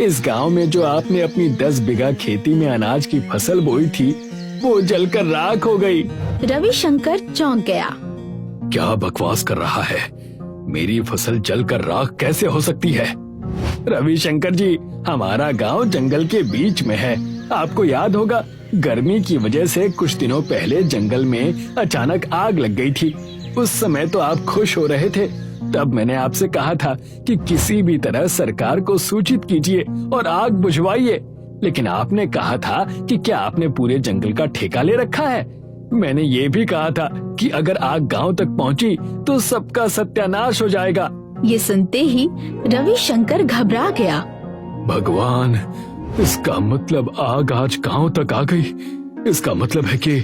इस गांव में जो आपने अपनी 10 बीघा खेती में अनाज की फसल बोई थी वो जलकर राख हो गई। रविशंकर चौंक गया। क्या बकवास कर रहा है? मेरी फसल जलकर राख कैसे हो सकती है? रविशंकर जी, हमारा गांव जंगल के बीच में है। आपको याद होगा, गर्मी की वजह से कुछ दिनों पहले जंगल में अचानक आग लग गई थी। उस समय तो आप खुश हो रहे थे। तब मैंने आपसे कहा था कि किसी भी तरह सरकार को सूचित कीजिए और आग बुझवाइए, लेकिन आपने कहा था कि क्या आपने पूरे जंगल का ठेका ले रखा है? मैंने ये भी कहा था कि अगर आग गांव तक पहुंची तो सबका सत्यानाश हो जाएगा। ये सुनते ही रविशंकर घबरा गया। भगवान, इसका मतलब आग आज गांव तक आ गई। इसका मतलब है कि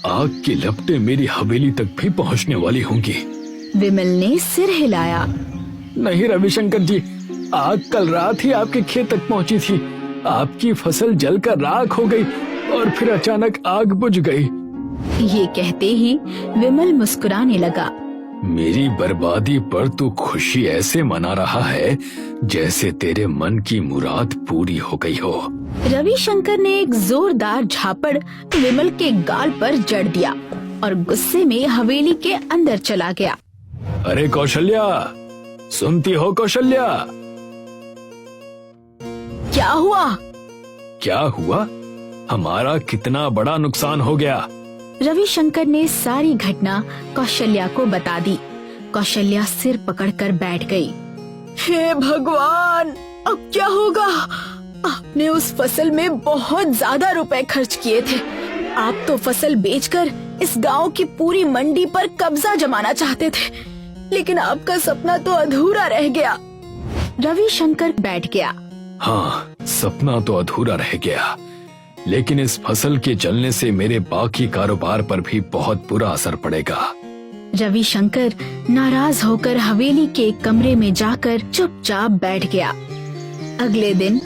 आग की लपटें मेरी हवेली तक भी पहुंचने वाली होंगी। विमल ने सिर हिलाया। नहीं रविशंकर जी, आग कल रात ही आपके खेत तक पहुंची थी। आपकी फसल जलकर राख हो गई और फिर अचानक आग बुझ गई। ये कहते ही विमल मुस्कुराने लगा। मेरी बर्बादी पर तू खुशी ऐसे मना रहा है जैसे तेरे मन की मुराद पूरी हो गई हो। रविशंकर ने एक जोरदार झापड़ विमल के गाल पर जड़ दिया और गुस्से में हवेली के अंदर चला गया। अरे कौशल्या, सुनती हो कौशल्या? क्या हुआ? क्या हुआ? हमारा कितना बड़ा नुकसान हो गया। रविशंकर ने सारी घटना कौशल्या को बता दी। कौशल्या सिर पकड़कर बैठ गई। हे भगवान, अब क्या होगा? आपने उस फसल में बहुत ज्यादा रुपए खर्च किए थे। आप तो फसल बेचकर इस गांव की पूरी मंडी पर कब्जा जमाना चाहते थे, लेकिन आपका सपना तो अधूरा रह गया। रविशंकर बैठ गया। हाँ, सपना तो अधूरा रह गया, लेकिन इस फसल के जलने से मेरे बाकी कारोबार पर भी बहुत बुरा असर पड़ेगा। रविशंकर नाराज होकर हवेली के कमरे में जाकर चुपचाप बैठ गया। अगले दिन